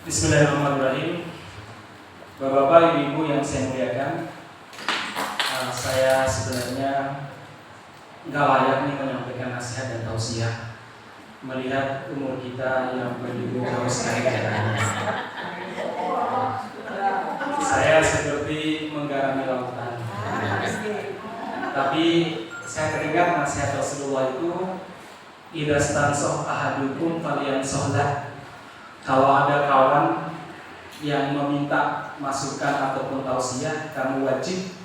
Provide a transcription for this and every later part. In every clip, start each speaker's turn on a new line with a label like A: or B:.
A: Bismillahirrahmanirrahim. Bapak-bapak, ibu-ibu yang saya muliakan, saya sebenarnya nggak layak nih menyampaikan nasihat dan tausiah melihat umur kita yang begitu jauh sekali jaraknya. Saya seperti menggarami lautan. Tapi saya teringat nasihat Rasulullah itu, idza stansoh ahadukum falyansohlah. Kalau ada kawan yang meminta masukan ataupun tausiah, kamu wajib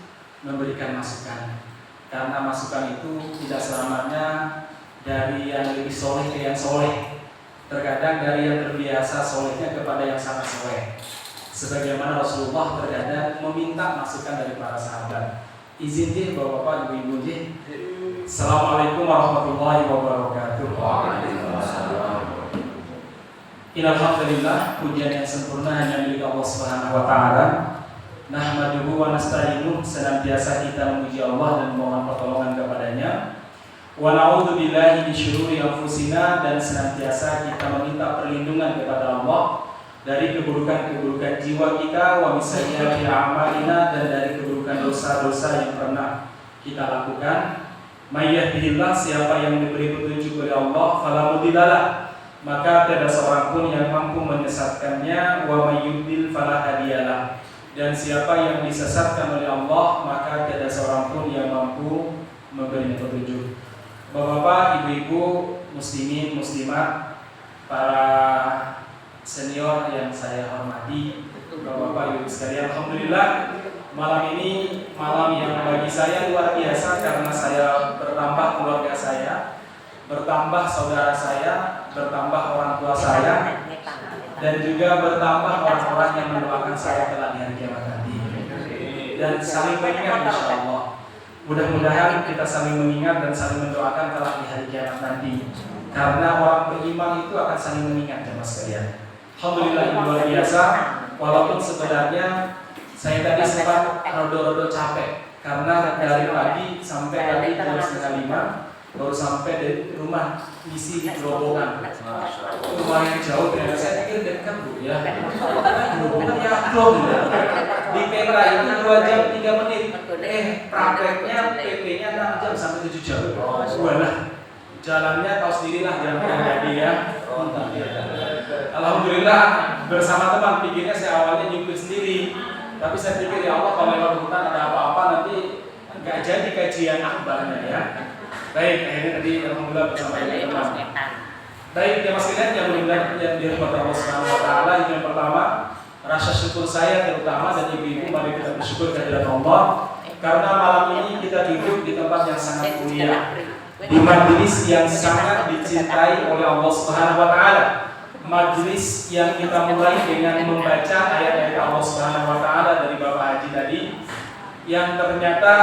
A: memberikan masukan. Karena masukan itu tidak selamanya dari yang lebih soleh ke yang soleh. Terkadang dari yang terbiasa solehnya kepada yang sangat soleh. Sebagaimana Rasulullah terkadang meminta masukan dari para sahabat. Izin deh bapak-bapak, ibu-ibu deh. Assalamualaikum warahmatullahi wabarakatuh. Alhamdulillah, pujian yang sempurna hanya milik Allah Subhanahu wa taala. Nahmaduhu wa nasta'inuh, senantiasa kita memuji Allah dan mohon pertolongan kepadanya. Wa na'udzu billahi min syururi anfusina, dan senantiasa kita meminta perlindungan kepada Allah dari keburukan-keburukan jiwa kita, wa min sayyiati a'malina, dan dari keburukan dosa-dosa yang pernah kita lakukan. May yahdihillah, siapa yang diberi petunjuk oleh Allah, fala mudhillalah, maka tiada seorang pun yang mampu menyesatkannya. Wa may yudlil fala hadiyalah, dan siapa yang disesatkan oleh Allah, maka tiada seorang pun yang mampu memberinya petunjuk. Bapak-bapak, ibu-ibu, muslimin, muslimat, para senior yang saya hormati, bapak-bapak, ibu sekalian, alhamdulillah malam ini malam yang bagi saya luar biasa karena saya bertambah keluarga saya, bertambah saudara saya, bertambah orang tua saya, dan juga bertambah orang-orang yang mendoakan saya kelak di hari kiamat nanti. Dan saling mengingat insyaallah. Mudah-mudahan kita saling mengingat dan saling mendoakan kelak di hari kiamat nanti. Karena orang beriman itu akan saling mengingat, jemaah sekalian. Alhamdulillah luar biasa. Walaupun sebenarnya saya tadi sempat rodo-rodo capek karena dari pagi sampai tadi jam 4:30 baru sampai dari rumah isi gerobongan. Lumayan jauh, ternyata saya pikir dekat bu ya. Gerobongan ya klop ya. Di Petra ini 2 jam 3 menit. Prakteknya PP-nya 6 jam sampai 7 jam. Walah, jalannya tahu sendirilah jalan yang jadi ya. Alhamdulillah bersama teman, pikirnya saya awalnya nyupir sendiri. Tapi saya pikir ya Allah, kalau lewat hutan ada apa-apa nanti nggak jadi kajian akbarnya ya. Baik, akhirnya tadi alhamdulillah bersama teman. Baik, ya mas sekalian yang mudah-mudahan yang dirahmati Allah Subhanahu wa taala, yang pertama rasa syukur saya terutama dan ibu-ibu, mari kita bersyukur kehadirat Allah karena malam ini kita duduk di tempat yang sangat mulia, di majelis yang sangat dicintai oleh Allah Subhanahu wa taala. Majelis yang kita mulai dengan membaca ayat-ayat Allah Subhanahu wa taala dari Bapak Haji tadi, yang ternyata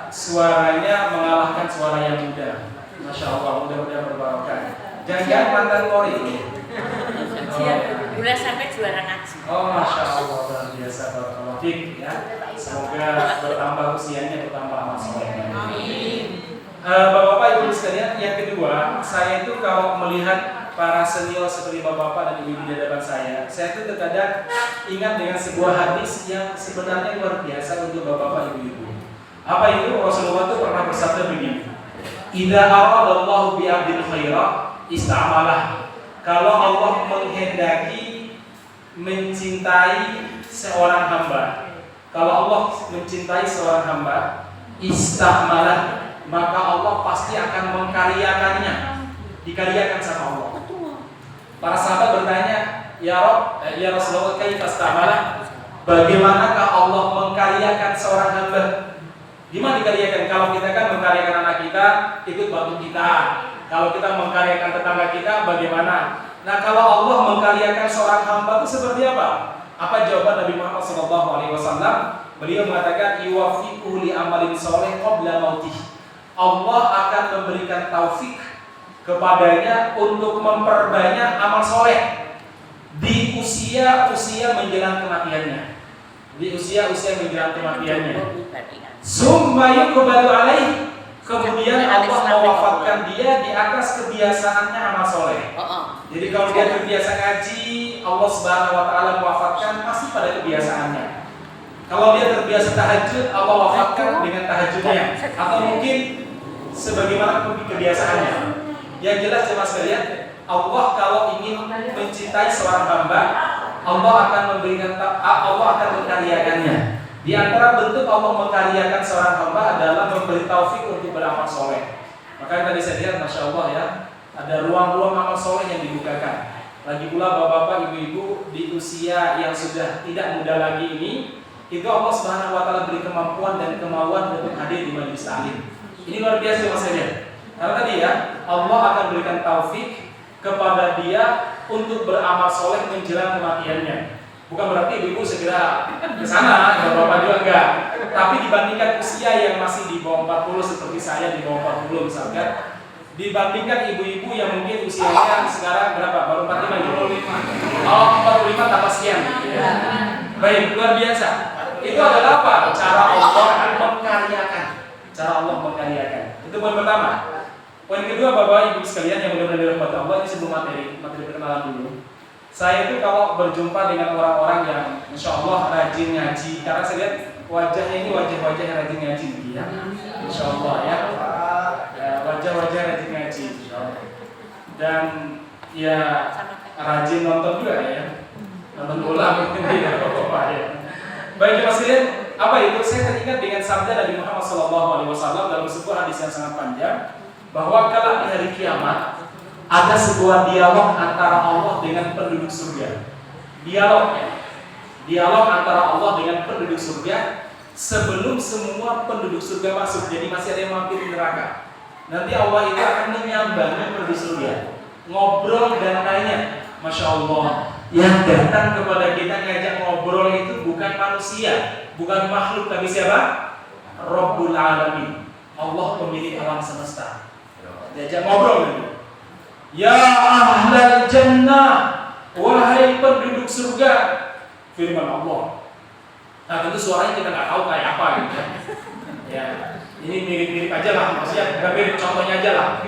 A: suaranya mengalahkan suara yang muda. Masya Allah, mudah-mudahan berbarokah. Jangan mantan Kori ini.
B: Udah sampai juara ngaji.
A: Oh, Masya Allah, luar biasa, barakallahu fiik ya. Semoga bertambah usianya, bertambah amal solehnya.
B: Amin.
A: Bapak-bapak, ibu sekalian, yang kedua, saya itu kalau melihat para senior seperti bapak-bapak dan ibu-ibu di hadapan saya itu terkadang ingat dengan sebuah hadis yang sebenarnya luar biasa untuk bapak-bapak, ibu-ibu. Apa itu? Rasulullah itu pernah bersabda begini, idza aradallahu bi 'abdin khaira ista'malah. Kalau Allah menghendaki mencintai seorang hamba, kalau Allah mencintai seorang hamba, ista'malah, maka Allah pasti akan mengkaryakannya, dikaryakan sama Allah. Para sahabat bertanya, ya Rasulullah, kaifa ista'malah? Bagaimanakah Allah mengkaryakan seorang hamba? Gimana dikaryakan? Kalau kita kan mengkaryakan anak kita, ikut bantu kita. Kalau kita mengkaryakan tetangga kita, bagaimana? Nah, kalau Allah mengkaryakan seorang hamba itu seperti apa? Apa jawaban Nabi Muhammad SAW? Beliau mengatakan, yuwafiquhu li amalin sholeh qabla mautih. Allah akan memberikan taufik kepadanya untuk memperbanyak amal soleh di usia-usia menjelang kematiannya. Di usia-usia menjelang kematiannya. Summa yuqbalu alaih, kemudian Allah mewafatkan dia di atas kebiasaannya amal soleh. Jadi kalau dia terbiasa ngaji, Allah Subhanahu wa taala mewafatkan pasti pada kebiasaannya. Kalau dia terbiasa tahajud, Allah wafatkan dengan tahajudnya, atau mungkin sebagaimana kebiasaannya. Yang jelas jemaah sekalian, Allah kalau ingin mencintai seorang hamba, Allah akan mengkaryakannya. Di antara bentuk Allah mengkaryakan seorang hamba adalah memberi taufik untuk beramal soleh. Makanya tadi saya lihat, masya Allah ya, ada ruang-ruang amal soleh yang dibukakan. Lagi pula bapak-bapak, ibu-ibu di usia yang sudah tidak muda lagi ini, itu Allah Subhanahu wa taala beri kemampuan dan kemauan untuk hadir di majelis taklim. Ini luar biasa Mas Hadirin. Karena tadi ya, Allah akan berikan taufik kepada dia untuk beramal soleh menjelang kematiannya. Bukan berarti ibu segera ke sana, bapak juga enggak. Tapi dibandingkan usia yang masih di bawah 40 seperti saya di bawah 40 misalkan, dibandingkan ibu-ibu yang mungkin usianya sekarang berapa? Baru 45 gitu. Oh, 45 tambah sekian gitu ya. Baik, luar biasa. Itu adalah apa? Cara Allah mengkaryakan. Cara Allah mengkaryakan. Itu poin pertama. Poin kedua, Bapak Ibu sekalian yang mudah-mudahan dirahmati Allah, ini sebelum materi perkenalan dulu. Saya itu kalau berjumpa dengan orang-orang yang insya Allah rajin ngaji, karena saya lihat wajahnya ini wajah-wajah yang rajin ngaji gitu ya. Insya Allah ya. Wajah-wajah rajin ngaji. Dan ya rajin nonton juga ya. Nonton bola mungkin tidak apa-apa ya. Baik Mas sekalian, apa itu? Saya teringat dengan sabda Nabi Muhammad SAW dalam sebuah hadis yang sangat panjang, bahwa kala di hari kiamat ada sebuah dialog antara Allah dengan penduduk surga. Dialog antara Allah dengan penduduk surga sebelum semua penduduk surga masuk. Jadi masih ada yang mampir di neraka. Nanti Allah itu akan menyambangi penduduk surga, ngobrol dan tanya. Masya Allah, yang datang kepada kita ngajak ngobrol itu bukan manusia, bukan makhluk, tapi siapa? Rabbul Alamin, Allah pemilik alam semesta. Diajak ngobrol gitu. Ya ahlal jannah, wahai penduduk surga, firman Allah. Nah tentu suaranya kita nggak tahu kayak apa gitu ya. Ini mirip-mirip aja lah, maksudnya nggak mirip, contohnya aja lah.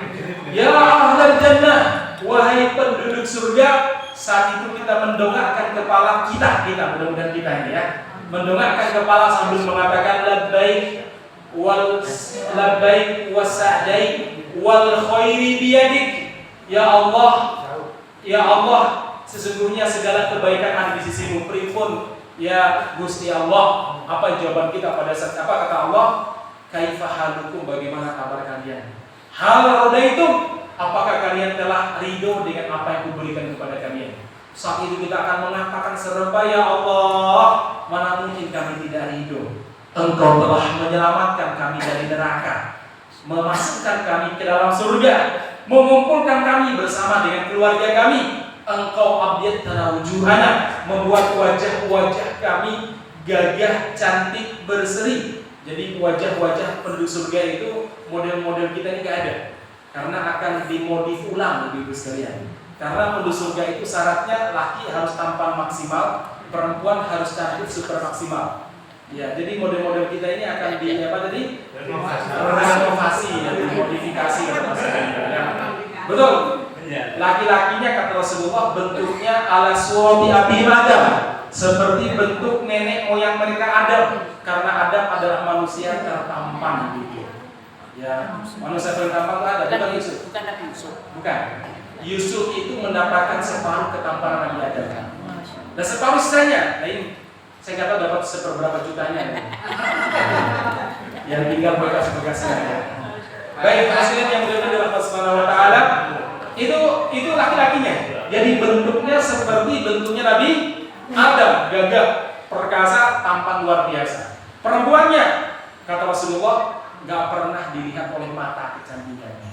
A: Ya ahlal jannah, wahai penduduk surga. Saat itu kita mendongakkan kepala kita mudah-mudahan kita ini ya, mendongakkan kepala sambil mengatakan labbaik wasa'daik wal khairi biyadik. Ya Allah, sesungguhnya segala kebaikan ada di sisimu. Pripun ya Gusti Allah. Apa jawaban kita pada saat apa? Kata Allah, kaifa halukum, bagaimana kabar kalian? Hal rodaitum, apakah kalian telah ridho dengan apa yang kuberikan kepada kalian? Saat itu kita akan mengatakan serba, ya Allah, mana mungkin kami tidak ridho. Engkau telah menyelamatkan kami dari neraka, memasukkan kami ke dalam surga, mengumpulkan kami bersama dengan keluarga kami. Engkau abyattana wujuhana, membuat wajah-wajah kami gagah, cantik, berseri. Jadi wajah-wajah penduduk surga itu model-model kita ini gak ada, karena akan dimodif ulang Ibu sekalian. Karena penduduk surga itu syaratnya laki harus tampan maksimal, perempuan harus cantik super maksimal. Ya, jadi model-model kita ini akan di apa tadi? Renovasi ya, dimodifikasi ya. Betul. Laki-lakinya kata Rasulullah bentuknya ala suwati Abi Adam, seperti bentuk nenek moyang mereka Adam, karena Adam adalah manusia tertampan gitu. Ya, manusia tertampan itu ada, bukan Yusuf.
B: Bukan Nabi Yusuf.
A: Bukan. Yusuf itu mendapatkan separuh ketampanan Nabi Adam. Dan separuh sisanya, nah ini saya nggak tahu dapat seberapa jutanya. Yang tinggal bekas-bekasnya. Baik, hasilnya yang mudah-mudahan dari Allah Subhanahu wa taala itu laki-lakinya. Jadi bentuknya seperti bentuknya Nabi Adam, gagah, perkasa, tampan luar biasa. Perempuannya, kata Rasulullah, nggak pernah dilihat oleh mata kecantikannya,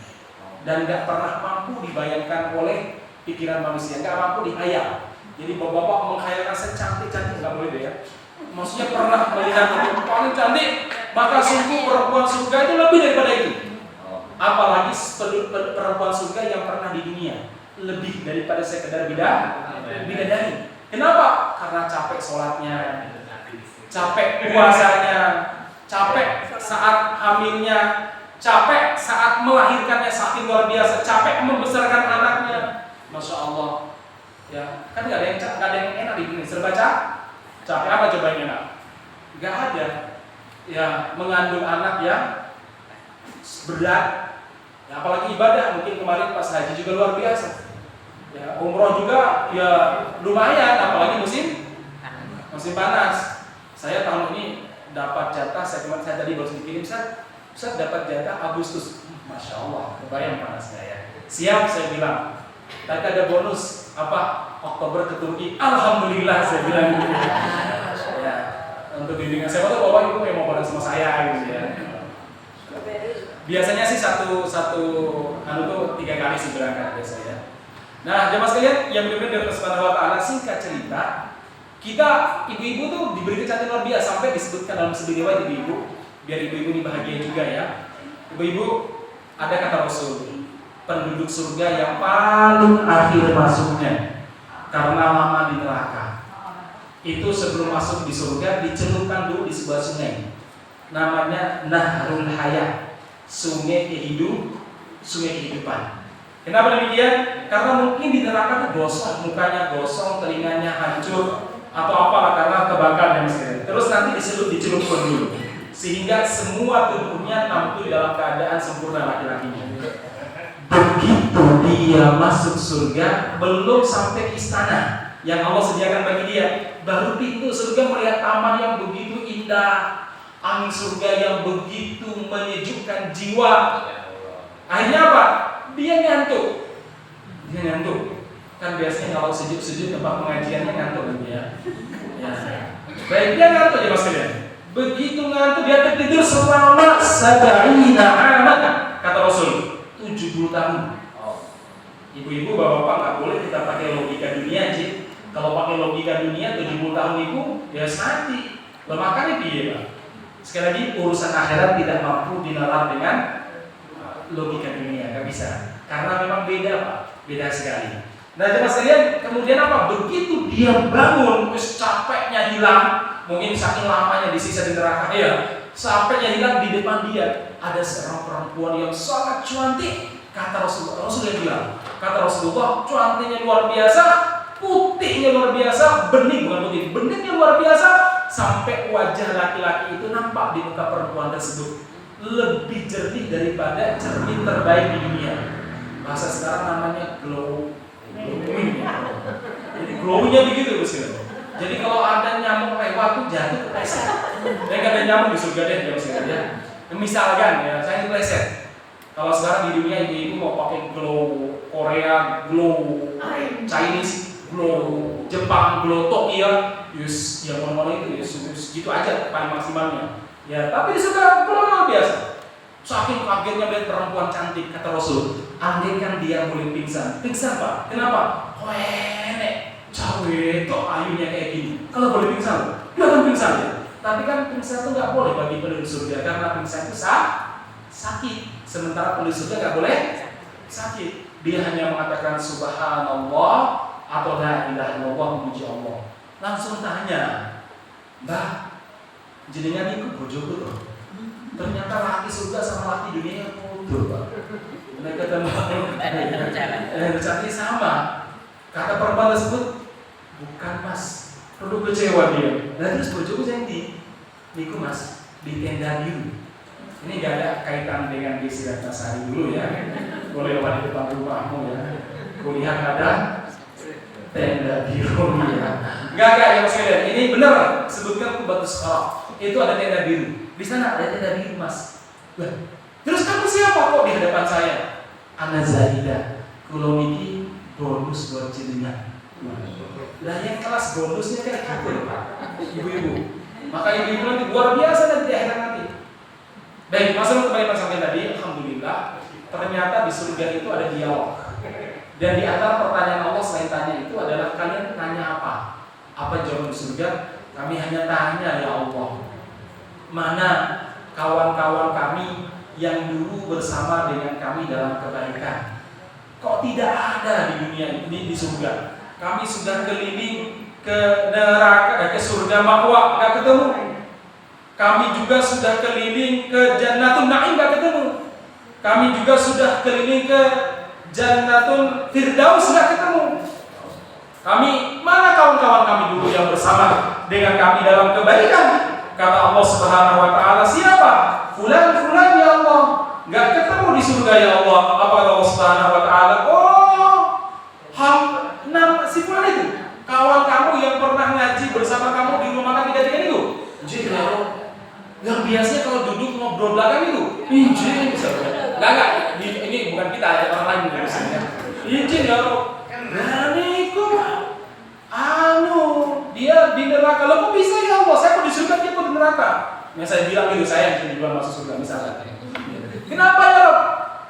A: dan nggak pernah mampu dibayangkan oleh pikiran manusia, nggak mampu dihayal. Jadi bapak-bapak menghayalkan saya cantik-cantik nggak boleh deh ya. Maksudnya pernah melihat yang paling cantik, maka sungguh perempuan surga itu lebih daripada itu. Apalagi perempuan surga yang pernah di dunia, lebih daripada sekedar bidadari. Kenapa? Karena capek sholatnya, capek puasanya, capek saat hamilnya, capek saat melahirkannya, saking luar biasa, capek membesarkan anaknya. Masya Allah. Ya, kan nggak ada yang enak di dunia. Serba capek. Apa coba yang enak? Nggak ada. Ya, mengandung anak yang berat. Ya, apalagi ibadah, mungkin kemarin pas haji juga luar biasa. Ya, umroh juga ya lumayan, apalagi musim panas. Saya tahun ini dapat jatah, saya tadi baru dikirim, saya dapat jatah Agustus. Masya Allah, kebayang panasnya ya. Siap, saya bilang. Tadi ada bonus apa? Oktober ke Turki. Alhamdulillah, saya bilang gitu. Ya, untuk bimbingan saya tuh bapak ibu yang mau bareng sama saya gitu ya. Biasanya sih satu anu tuh 3 kali sih berangkat biasanya. Nah, jemaah sekalian yang benar-benar dari Subhanahu wa taala, singkat cerita, kita ibu-ibu tuh diberi kecantikan luar biasa sampai disebutkan dalam sebuah riwayat ibu-ibu, biar ibu-ibu ini bahagia juga ya. Ibu-ibu, ada kata Rasul, penduduk surga yang paling akhir masuknya karena lama di neraka. Itu sebelum masuk di surga dicelupkan dulu di sebuah sungai. Namanya Nahrul Hayat, sungai kehidupan. Kenapa demikian? Karena mungkin di neraka itu gosong, mukanya gosong, telinganya hancur atau apalah karena kebakar dan sebagainya. Terus nanti dicelupkan dulu sehingga semua tubuhnya tampil dalam keadaan sempurna laki-lakinya. Begitu dia masuk surga, belum sampai ke istana yang Allah sediakan bagi dia, baru pintu surga melihat taman yang begitu indah, angin surga yang begitu menyejukkan jiwa. Akhirnya apa? Dia ngantuk. Kan biasanya kalau sejuk-sejuk tempat pengajiannya ngantuk ya. Baik, dia ngantuk ya Mas kalian. Begitu ngantuk dia tertidur selama 70 amat, kata Rasul. 70 tahun. Ibu-ibu, bapak-bapak nggak boleh kita pakai logika dunia aja. Kalau pakai logika dunia 70 tahun itu ya mati. Makanya dia Pak. Sekali lagi urusan akhirat tidak mampu dinalar dengan logika dunia, nggak bisa. Karena memang beda Pak, beda sekali. Nah jemaah sekalian, kemudian apa? Begitu dia bangun, terus capeknya hilang, mungkin saking lamanya disisa di neraka ya. Capeknya hilang, di depan dia ada seorang perempuan yang sangat cantik. Kata Rasulullah bilang, kata Rasulullah, cantiknya luar biasa, putihnya luar biasa, beningnya luar biasa, sampai wajah laki-laki itu nampak di muka perempuan tersebut lebih jernih daripada cermin terbaik di dunia. Bahasa sekarang namanya glowing. Jadi glowingnya begitu Gus. Jadi kalau ada nyamuk lewat tuh jatuh kepleset. Dan ada nyamuk di surga deh ya. Misalkan ya, saya kepleset. Kalau sekarang di dunia ibu-ibu mau pakai glow Korea, glow Chinese, glow Jepang, glow Tokyo, yus yang mono itu yus gitu aja paling maksimalnya. Ya, tapi di surga glow luar biasa. Saking kagetnya melihat perempuan cantik, kata Rasul, andaikan dia boleh pingsan Pak. Kenapa? Nek, cawe kok ayunya kayak gini. Kalau boleh pingsan, dia akan pingsan ya. Tapi kan pingsan itu nggak boleh bagi penduduk surga karena pingsan itu sakit. Sementara penduduk surga nggak boleh sakit. Dia hanya mengatakan Subhanallah atau la ilaha illallah, memuji Allah. Langsung tanya, Mbak, jenengan itu bojoku tuh. Ternyata laki surga sama laki dunia yang bodoh Pak. Mereka berarti sama. Kata perempuan tersebut, bukan Mas, perlu kecewa dia. Dan terus bojoku yang niku Mas di tenda biru. Ini gak ada kaitan dengan Desi Ratnasari dulu ya. Boleh lewat di depan rumahmu ya. Kulihat ada tenda biru ya. Enggak ya Mas Kalian. Ini benar sebutkan Kubatus Qarah. Itu ada tenda biru. Di sana ada tenda biru Mas. Terus kamu siapa kok di hadapan saya? Ana Zahida. Kulo niki bonus buat jenengan. Lah yang kelas bonusnya kayak gitu loh Pak. Ibu-ibu. Maka ibu-ibu nanti luar biasa nanti di akhirat nanti. Baik, masalah kembali sampai tadi, alhamdulillah ternyata di surga itu ada dialog. Dan di antara pertanyaan Allah selain tanya itu adalah kalian tanya apa? Apa jawaban di surga? Kami hanya tanya ya Allah, mana kawan-kawan kami yang dulu bersama dengan kami dalam kebaikan? Kok tidak ada di dunia ini, di surga? Kami sudah keliling ke neraka, ke surga Ma'wa, nggak ketemu. Kami juga sudah keliling ke Jannatul Na'im, nggak ketemu. Kami juga sudah keliling ke Jannatul Firdaus, nggak ketemu. Mana kawan-kawan kami dulu yang bersama dengan kami dalam kebaikan? Kata Allah Subhanahu wa taala, siapa? Fulan ya Allah. Enggak ketemu di surga ya Allah. Apa kata Allah Subhanahu wa taala? Si fulan itu kawan kamu yang pernah ngaji bersama kamu di rumah makan 3 itu. Jadi yang biasanya kalau duduk ngobrol belakang itu, izin misalnya. Enggak, ini bukan kita ya, orang lain misalnya. Izin ya Allah. Beraniku dia di neraka. Loh kok bisa ya Allah? Saya kok di surga, dia kok di neraka? Yang saya bilang itu, saya yang duluan masuk surga misalnya. Kenapa ya Rob?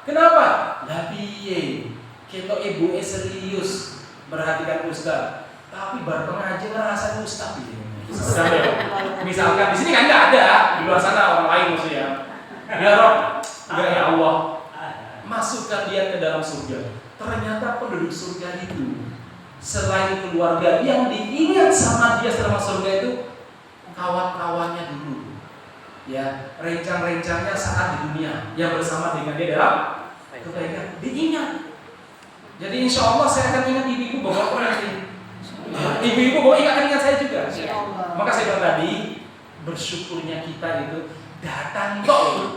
A: Kenapa? Lah piye? Kita ibu serius perhatikan ustaz, tapi baru pengajian ngerasa ustaz gitu. Misalkan di sini kan nggak ada, di luar sana orang lain maksudnya. Ya Rob, ya Allah, masukkan dia ke dalam surga. Ternyata penduduk surga itu selain keluarga yang diingat sama dia selama surga itu, kawan-kawannya dulu, ya rencang-rencangnya saat di dunia yang bersama dengan dia dalam kebaikan diingat. Jadi insya Allah saya akan ingat ibu-ibu bapak nanti. Ibu-ibu bapak akan ingat saya juga. Maka saya bilang tadi, bersyukurnya kita itu datang kok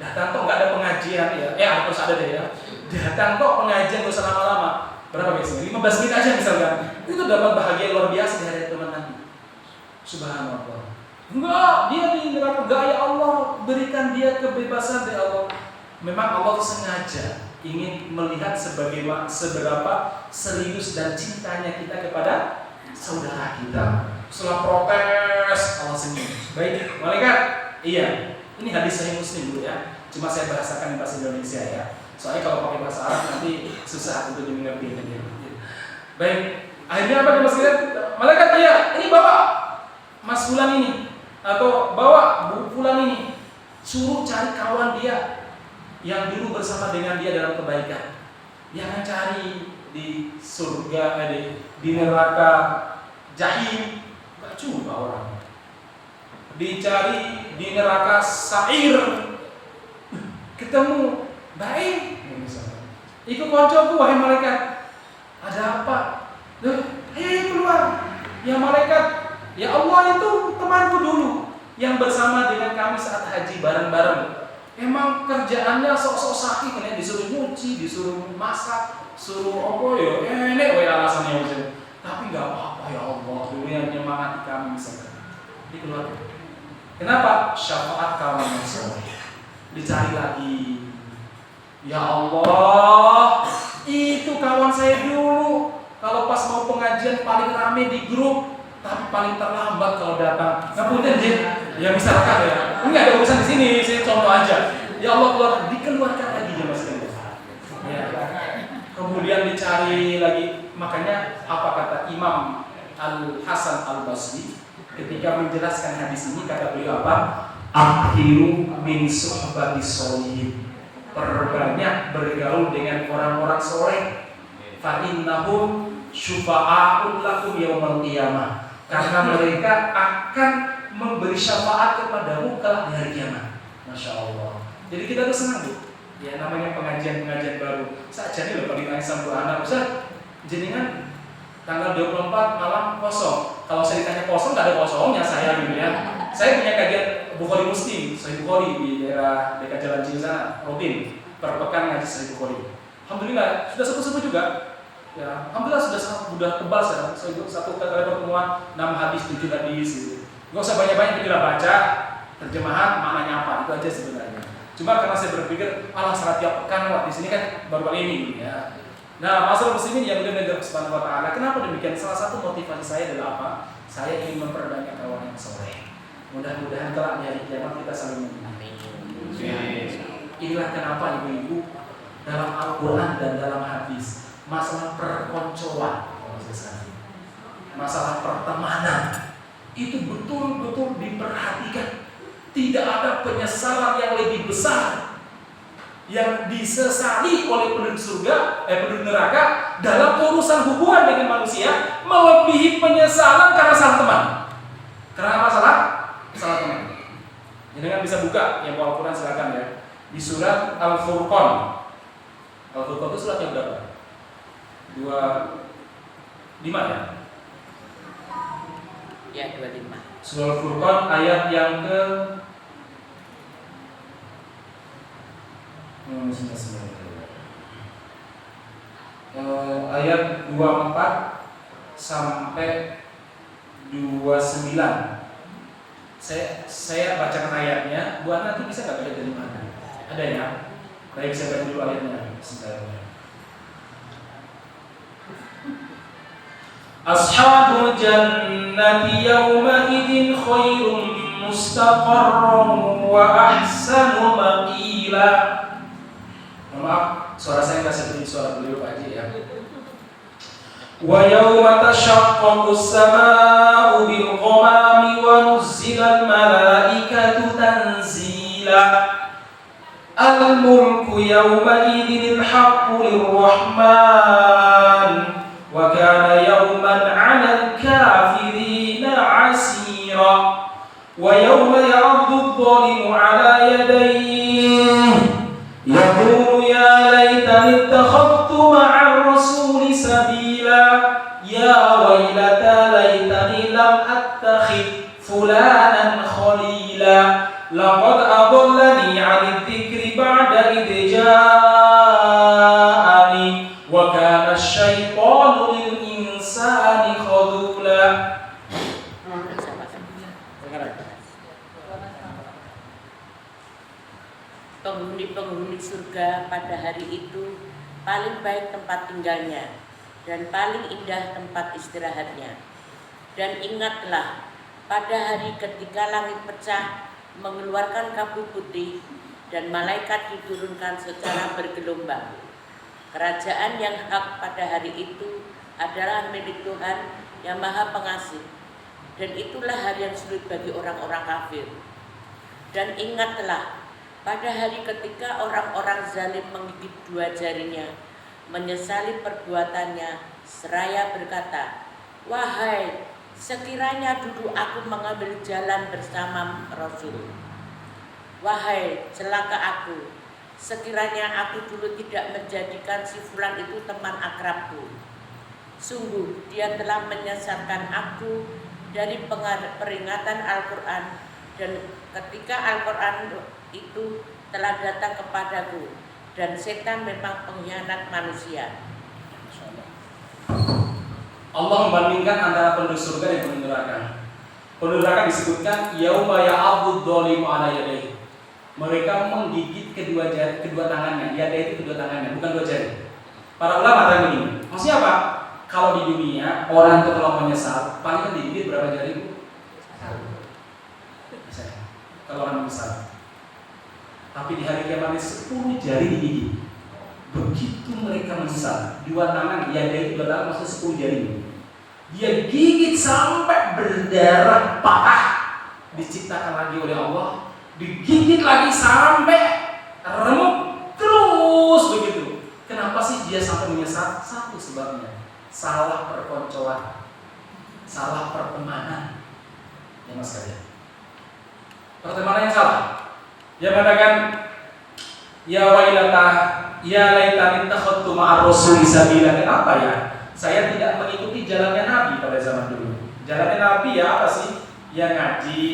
A: nggak ada pengajian ya, harus ada deh ya. Datang kok pengajian gak usah lama-lama. Berapa biasanya? 15 menit aja misalkan. Itu dapat bahagia luar biasa di hari teman nanti. Subhanallah. Enggak, dia di neraka. Enggak ya Allah, berikan dia kebebasan ya Allah. Memang Allah sengaja ingin melihat seberapa serius dan cintanya kita kepada saudara kita. Setelah protes, Allah senyum. Baik, malaikat. Iya, ini hadis Sahih Muslim dulu ya. Cuma saya bahasakan di bahasa Indonesia ya. Soalnya kalau pakai bahasa Arab nanti susah untuk dimengerti. Baik, akhirnya apa Mas Kirat? Malaikat iya, ini bawa Mas Fulan ini atau bawa Bu Fulan ini, suruh cari kawan dia yang dulu bersama dengan dia dalam kebaikan. Jangan cari di surga, di neraka jahim, gak juga orang. Dicari di neraka sa'ir, ketemu baik. Ikut koncoku wahai malaikat. Ada apa? Ayo keluar. Ya malaikat, ya Allah itu temanku dulu yang bersama dengan kami saat haji bareng-bareng. Emang kerjaannya sok-sok sakit kan ya, disuruh nyuci, disuruh masak, suruh enek alasannya maksudnya. Tapi nggak apa-apa ya Allah, dulu yang menyemangati kami misalkan. Dikeluarkan. Kenapa? Syafaat kawan yang soleh. Dicari lagi. Ya Allah, itu kawan saya dulu. Kalau pas mau pengajian paling rame di grup, tapi paling terlambat kalau datang. Ngapunten Jin, ya misalkan ya. Enggak ada urusan di sini, saya contoh aja. Ya Allah dikeluarkan lagi ya Mas. Ya. Kemudian dicari lagi. Makanya apa kata Imam Al Hasan Al Basri ketika menjelaskan hadis ini, kata beliau apa? Akhiru min suhbati sholihin. Perbanyak bergaul dengan orang-orang soleh. Fa innahum syufa'a'un lakum yaumal qiyamah. Karena mereka akan memberi syafaat kepadamu kelak di hari kiamat. Masya Allah. Jadi kita tuh senang Bu. Ya namanya pengajian baru. Saja nih loh kalau ditanya sama anak Ustaz, jenengan tanggal 24 malam kosong. Kalau saya ditanya kosong, nggak ada kosongnya saya gitu ya. Saya punya kajian Bukhari Muslim, Sahih Bukhari di daerah dekat Jalan Cina sana, rutin per pekan ngaji Sahih Bukhari. Alhamdulillah sudah sepuh juga. Ya, alhamdulillah sudah tebal sekarang. Satu kali pertemuan 6 hadis, 7 hadis gitu. Gak usah banyak-banyak kita baca terjemahan maknanya apa itu aja sebenarnya. Cuma karena saya berpikir salat tiap pekan di sini kan baru kali ini ya. Nah, masalah muslimin yang mudah-mudahan Subhanahu wa taala. Kenapa demikian? Salah satu motivasi saya adalah apa? Saya ingin memperbanyak kawan yang soleh. Mudah-mudahan kelak di hari kiamat kita saling mengenal. Inilah kenapa ibu-ibu dalam Al-Quran dan dalam hadis masalah perkoncoan, masalah pertemanan itu betul-betul diperhatikan. Tidak ada penyesalan yang lebih besar yang disesali oleh penduduk surga, penduduk neraka dalam urusan hubungan dengan manusia melebihi penyesalan karena salah teman. Karena apa salah teman? Jangan bisa buka yang bawa Al-Quran silakan ya. Di surat Al-Furqan. Al-Furqan itu surat yang berapa? 5 ya?
B: Ya 25.
A: Surah Al-Furqan ayat yang ke ayat 24 sampai 29. Saya bacakan ayatnya. Bu Ana nanti bisa nggak baca dari mana? Ada ya? Baik, saya baca dulu ayatnya. Sebentar. Ashabul jannati yawma idin khairum mustaqarran wa ahsanu maqila. Maaf, suara saya nggak seperti suara beliau Pak Haji ya. Wa yawma tashaqqaqu as-samaa'u bil ghamami wa nuzzila al-malaa'ikatu tanzila. Al-mulku yawma idin al-haqqu lir-rahman wa kana yawman 'ala al-kafirina 'asira. Wa yawma ya'addu adh-dhalimu 'ala yadayhi yaqulu ya laitani ittakhadhtu ma'a ar-rasuli sabila ya waylata laitani lam attakhidh fulanan khalila laqad adallani 'ani adh-dhikri ba'da idh ja'ani wa kana asy-syaitanu lil insani khadula.
B: Penghuni-penghuni surga pada hari itu paling baik tempat tinggalnya dan paling indah tempat istirahatnya. Dan ingatlah pada hari ketika langit pecah mengeluarkan kabut putih dan malaikat diturunkan secara bergelombang. Kerajaan yang hak pada hari itu adalah milik Tuhan yang Maha Pengasih, dan itulah hari yang sulit bagi orang-orang kafir. Dan ingatlah pada hari ketika orang-orang zalim menggigit 2 jarinya, menyesali perbuatannya, seraya berkata, wahai, sekiranya dulu aku mengambil jalan bersama Rasul. Wahai, celaka aku, sekiranya aku dulu tidak menjadikan si fulan itu teman akrabku. Sungguh dia telah menyesatkan aku dari peringatan Al-Quran, dan ketika Al-Quran itu telah datang kepadaku, dan setan memang pengkhianat manusia.
A: Allah membandingkan antara penduduk surga dan penduduk neraka. Penduduk neraka disebutkan yauma ya'addu adh-dhalimu 'ala yadayhi. Mereka menggigit kedua tangannya. Yada itu kedua tangannya, bukan 2 jari. Para ulama kata begini, maksudnya apa? Kalau di dunia orang itu kalau menyesal paling digigit berapa jari Bu? Kalau orang menyesal. Tapi di hari kiamat 10 jari digigit. Begitu mereka menyesal, 2 tangan, ya dari 2 tangan maksudnya 10 jari. Dia gigit sampai berdarah parah, diciptakan lagi oleh Allah, digigit lagi sampai remuk terus begitu. Kenapa sih dia sampai menyesal? Satu sebabnya, salah perkoncoan, salah pertemanan. Ya mas kalian, pertemanan yang salah. Dia mengatakan ya wailata ya laitani takhadtu ma'ar rasuli sabila. Kenapa ya saya tidak mengikuti jalannya Nabi pada zaman dulu? Jalannya Nabi ya apa sih? Ya ngaji,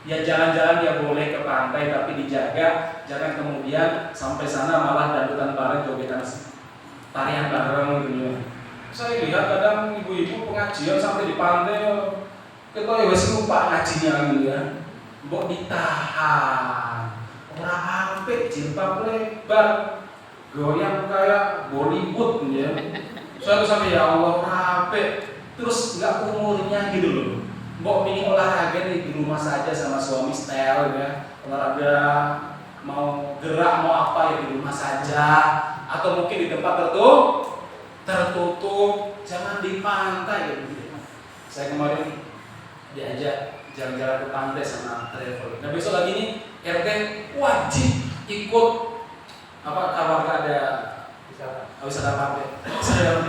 A: ya jalan-jalan ya boleh ke pantai tapi dijaga, jangan kemudian sampai sana malah dangdutan bareng, jogetan tarian bareng gitu. Saya lihat kadang ibu-ibu pengajian sampai di pantai kita ya wis lupa ngajinya gitu ya. Mbok ditahan. Ora ampe jilbab lebar, goyang kayak Bollywood ya. Suatu sampai ya Allah ora ampe, terus enggak umurnya gitu loh. Mbok pingin olahraga di rumah saja sama suami style ya. Olahraga mau gerak mau apa ya di rumah saja, atau mungkin di tempat tertutup, jangan di pantai gitu. Saya kemarin diajak jalan-jalan ke pantai sama travel. Nah besok lagi nih RT wajib ikut apa kabar ada wisata pantai. Saya